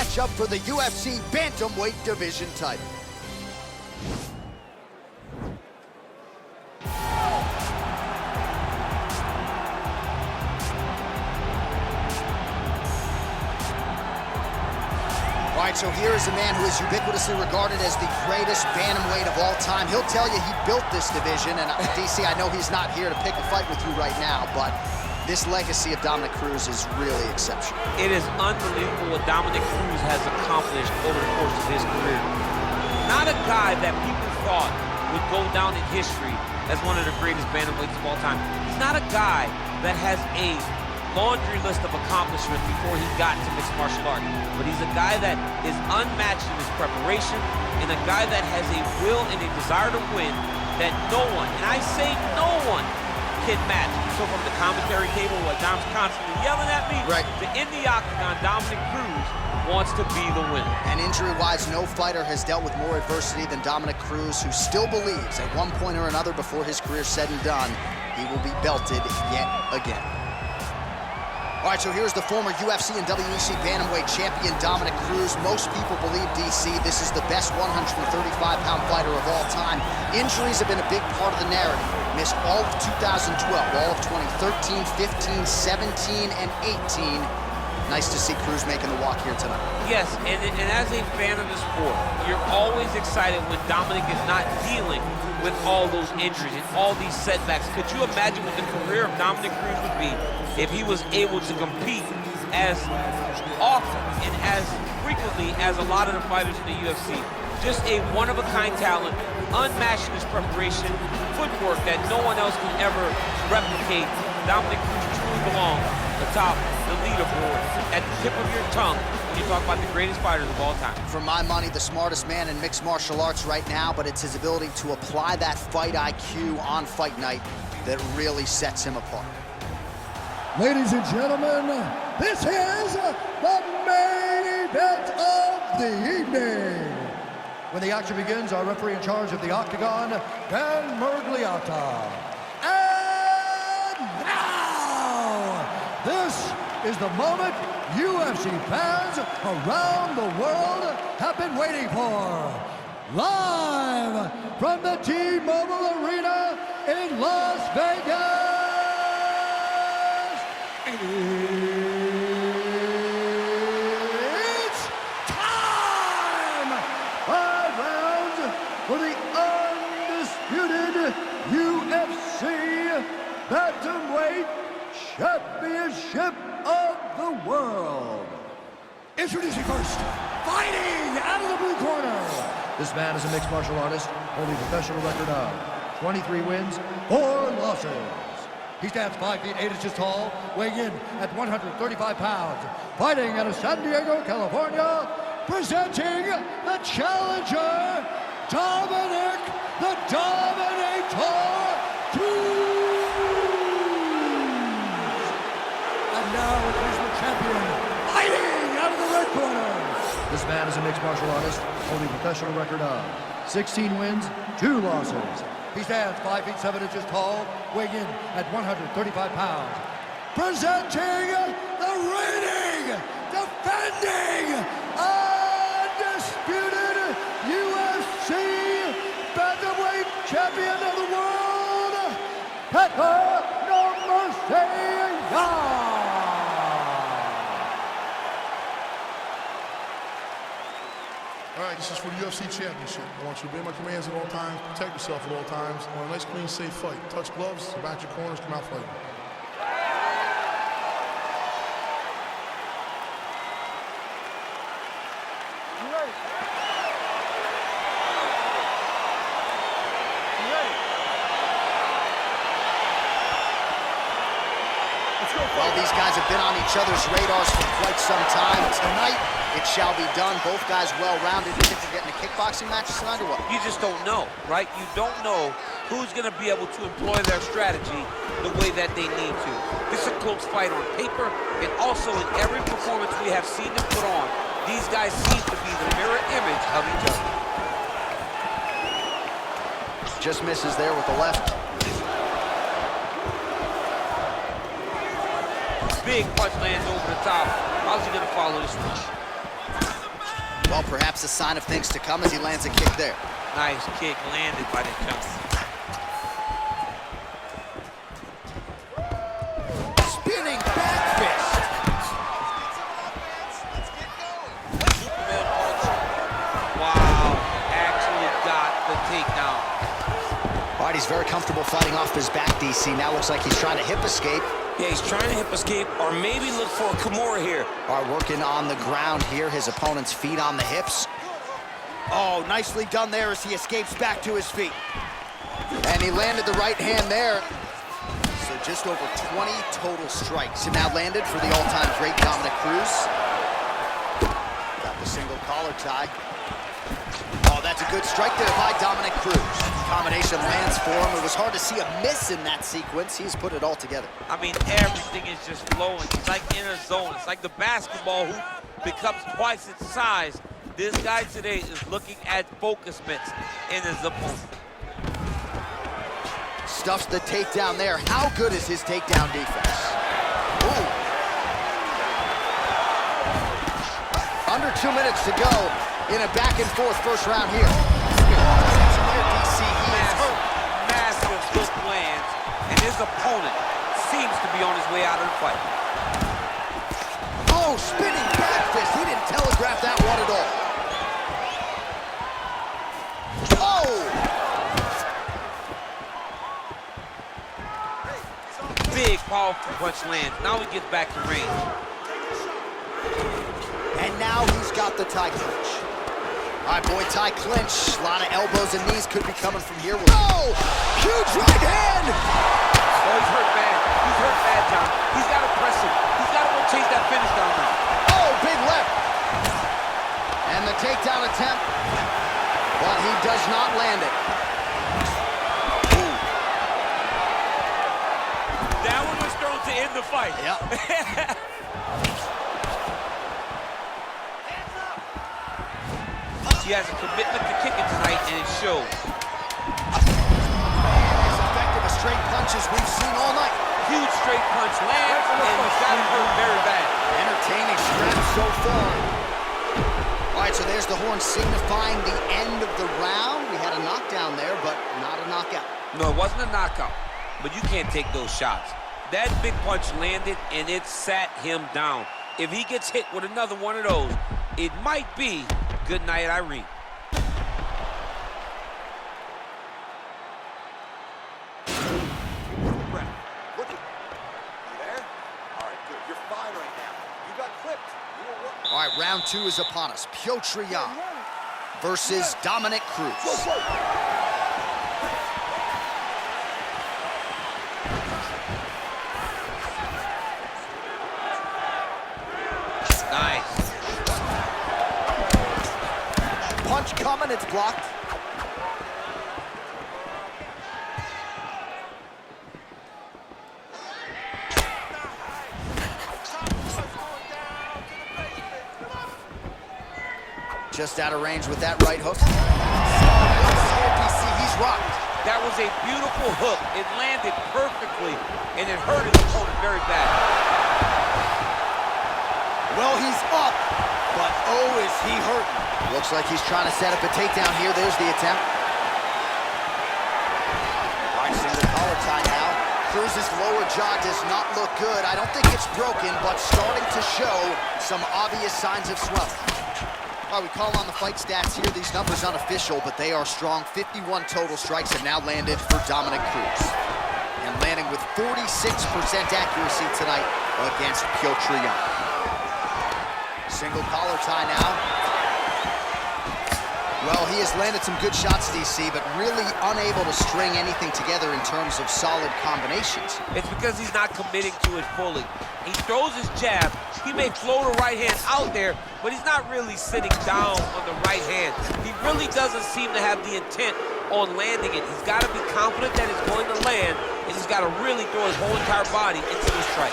matchup for the UFC Bantamweight Division title. All right, so here is a man who is ubiquitously regarded as the greatest bantamweight of all time. He'll tell you he built this division, and DC, I know he's not here to pick a fight with you right now, but this legacy of Dominick Cruz is really exceptional. It is unbelievable what Dominick Cruz has accomplished over the course of his career. Not a guy that people thought would go down in history as one of the greatest bantamweights of all time. He's not a guy that has a laundry list of accomplishments before he got to mixed martial arts, but he's a guy that is unmatched in his preparation and a guy that has a will and a desire to win that no one, and I say no one, can match. So from the commentary table, what Dom's constantly yelling at me, right, to in the octagon, Dominick Cruz wants to be the winner. And injury-wise, no fighter has dealt with more adversity than Dominick Cruz, who still believes at one point or another before his career said and done, he will be belted yet again. All right, so here's the former UFC and WEC Bantamweight champion, Dominick Cruz. Most people believe, DC, this is the best 135-pound fighter of all time. Injuries have been a big part of the narrative. Missed all of 2012, all of 2013, 15, 17, and 18. Nice to see Cruz making the walk here tonight. Yes, and as a fan of the sport, you're always excited when Dominick is not dealing with all those injuries and all these setbacks. Could you imagine what the career of Dominick Cruz would be if he was able to compete as often and as frequently as a lot of the fighters in the UFC? Just a one-of-a-kind talent, unmatched in his preparation, footwork that no one else can ever replicate. Dominick Cruz truly belongs atop the leaderboard, at the tip of your tongue, when you talk about the greatest fighters of all time. For my money, the smartest man in mixed martial arts right now, but it's his ability to apply that fight IQ on fight night that really sets him apart. Ladies and gentlemen, this is the main event of the evening. When the action begins, our referee in charge of the octagon, Dan Mergliata. And now, this is the moment UFC fans around the world have been waiting for. Live from the T-Mobile Arena in Las Vegas. It's time! 5 rounds for the undisputed UFC Bantamweight Championship of the world. Introducing first, fighting out of the blue corner. This man is a mixed martial artist, holding a professional record of 23 wins, 4 losses. He stands 5 feet 8 inches tall, weighing in at 135 pounds. Fighting out of San Diego, California, presenting the challenger, Dominick the Dominator Cruz. And now he's the champion, fighting out of the red corner. This man is a mixed martial artist, holding a professional record of 16 wins, 2 losses. He stands 5 feet 7 inches tall, weighing in at 135 pounds. Presenting the reigning, defending, undisputed UFC Bantamweight Champion of the world, Petr No. All right, this is for the UFC Championship. I want you to obey my commands at all times, protect yourself at all times. I want a nice, clean, safe fight. Touch gloves, back your corners, come out fighting. Well, these guys have been on each other's radars for quite some time. Tonight, it shall be done. Both guys well-rounded. You think they're getting a kickboxing match tonight or what? You just don't know, right? You don't know who's going to be able to employ their strategy the way that they need to. This is a close fight on paper, and also in every performance we have seen them put on, these guys seem to be the mirror image of each other. Just misses there with the left. Big punch lands over the top. How's he going to follow this one? Well, perhaps a sign of things to come as he lands a kick there. Nice kick landed by the jump. Spinning back fist. Superman punch. Wow, actually got the takedown. All right, he's very comfortable fighting off his back, DC. Now looks like he's trying to hip escape. Yeah, he's trying to hip escape or maybe look for a Kimura here. All right, working on the ground here. His opponent's feet on the hips. Oh, nicely done there as he escapes back to his feet. And he landed the right hand there. So just over 20 total strikes have now landed for the all-time great Dominick Cruz. Got the single collar tie. Oh, that's a good strike there by Dominick Cruz. Combination lands for him. It was hard to see a miss in that sequence. He's put it all together. I mean, everything is just flowing. He's like in a zone. It's like the basketball hoop becomes twice its size. This guy today is looking at focus mitts in his opponent. Stuffs the takedown there. How good is his takedown defense? Ooh. Under 2 minutes to go in a back-and-forth first round here. Massive hook lands, and his opponent seems to be on his way out of the fight. Oh, spinning back fist. He didn't telegraph that one at all. Oh! Big, powerful punch lands. Now he gets back to range. And now he's got the tie clinch. All right, boy, tie clinch. A lot of elbows and knees could be coming from here. Oh! Huge right hand! Oh, he's hurt bad. He's hurt bad, John. He's got to press him. He's got to go chase that finish down now. Oh, big left. And the takedown attempt, but he does not land it. Ooh. That one was thrown to end the fight. Yep. He has a commitment to kicking tonight, and it shows. As effective as straight punches we've seen all night. Huge straight punch lands, and he's got him hurt very bad. Entertaining scrap so far. All right, so there's the horn signifying the end of the round. We had a knockdown there, but not a knockout. No, it wasn't a knockout, but you can't take those shots. That big punch landed, and it sat him down. If he gets hit with another one of those, it might be good night, Irene. All right, round two is upon us. Petr versus Dominick Cruz. Nice. Punch coming, it's blocked. Just out of range with that right hook. COPC, he's rocked. That was a beautiful hook. It landed perfectly, and it hurt his opponent very bad. Well, he's up, but oh, is he hurting. Looks like he's trying to set up a takedown here. There's the attempt. All right, single collar tie now. Cruz's lower jaw does not look good. I don't think it's broken, but starting to show some obvious signs of swelling. All right, we call on the fight stats here. These numbers unofficial, but they are strong. 51 total strikes have now landed for Dominick Cruz. And landing with 46% accuracy tonight against Petr. Single collar tie now. Well, he has landed some good shots, DC, but really unable to string anything together in terms of solid combinations. It's because he's not committing to it fully. He throws his jab. He may float a right hand out there, but he's not really sitting down on the right hand. He really doesn't seem to have the intent on landing it. He's got to be confident that it's going to land, and he's got to really throw his whole entire body into the strike.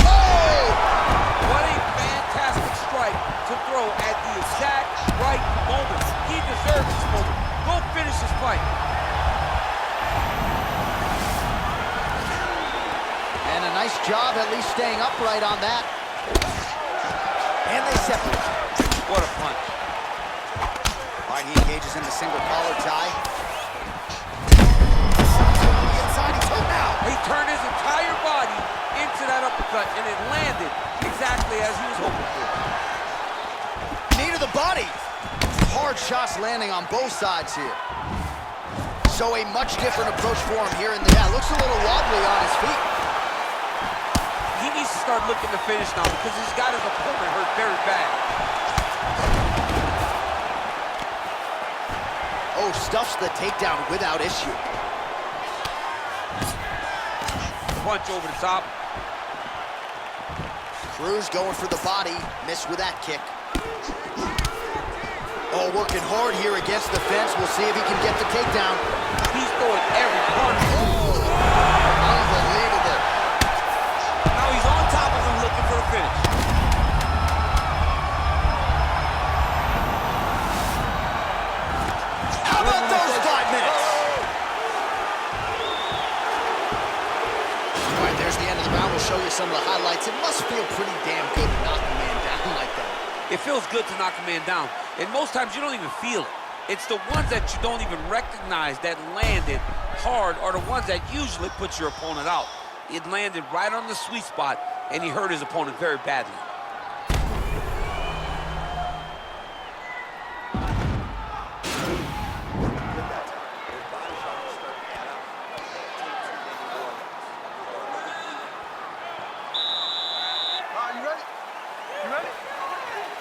Oh! What a fantastic strike to throw at the exact right moment. He deserves this moment. Go finish this fight. And a nice job at least staying upright on that. And they separate. What a punch. He engages in the single collar tie. Inside, he turned out. He turned his entire body into that uppercut, and it landed exactly as he was hoping for. Knee to the body. Hard shots landing on both sides here. So a much different approach for him here in the... Yeah, looks a little wobbly on his feet. He needs to start looking to finish now because he's got his opponent hurt very bad. Oh, stuffs the takedown without issue. Punch over the top. Cruz going for the body. Missed with that kick. Oh, working hard here against the fence. We'll see if he can get the takedown. He's throwing every punch. Unbelievable. Now he's on top of him looking for the finish. How about those 5 minutes? All right, there's the end of the round. We'll show you some of the highlights. It must feel pretty damn good to knock a man down like that. It feels good to knock a man down. And most times you don't even feel it. It's the ones that you don't even recognize that landed hard are the ones that usually put your opponent out. It landed right on the sweet spot, and he hurt his opponent very badly.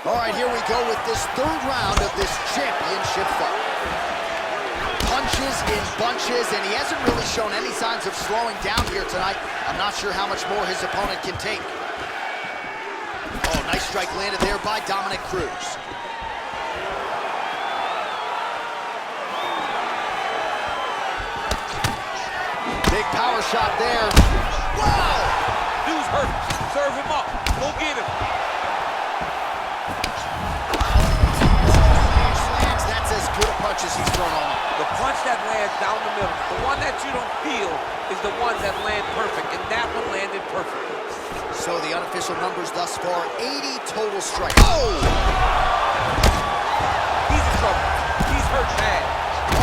All right, here we go with this 3rd round of this championship fight. Punches in bunches, and he hasn't really shown any signs of slowing down here tonight. I'm not sure how much more his opponent can take. Oh, nice strike landed there by Dominick Cruz. Big power shot there. Wow! Dude's hurt. Serve him up. Go get him. As good a punch as he's thrown on him. The punch that lands down the middle, the one that you don't feel is the one that land perfect, and that one landed perfectly. So the unofficial numbers thus far, 80 total strikes. Oh! He's in trouble. He's hurt bad.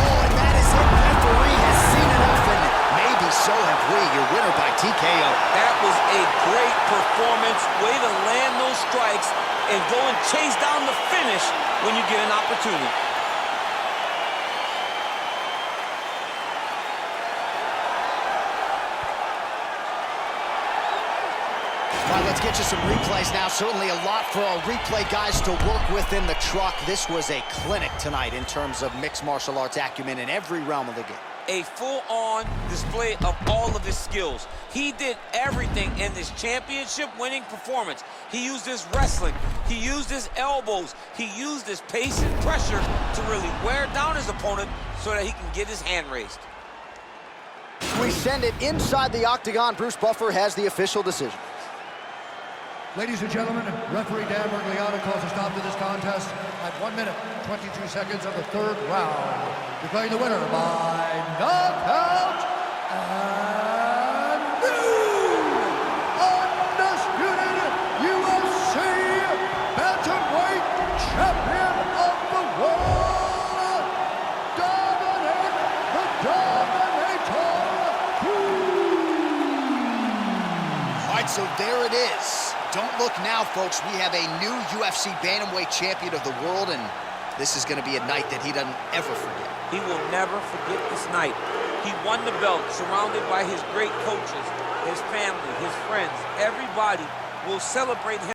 Oh, and that is it. Referee has seen enough, and maybe so have we. Your winner by TKO. That was a great performance. Way to land those strikes and go and chase down the finish when you get an opportunity. All right, let's get you some replays now. Certainly a lot for our replay guys to work with in the truck. This was a clinic tonight in terms of mixed martial arts acumen in every realm of the game. A full-on display of all of his skills. He did everything in this championship-winning performance. He used his wrestling. He used his elbows. He used his pace and pressure to really wear down his opponent so that he can get his hand raised. We send it inside the octagon. Bruce Buffer has the official decision. Ladies and gentlemen, referee Dan Bergliano calls a stop to this contest at 1 minute, 22 seconds of the 3rd round. Declaring the winner by knockout and new undisputed UFC bantamweight champion of the world, Dominick the Dominator Cruz. All right, so there it is. Don't look now, folks. We have a new UFC bantamweight champion of the world, and this is going to be a night that he doesn't ever forget. He will never forget this night. He won the belt, surrounded by his great coaches, his family, his friends. Everybody will celebrate him.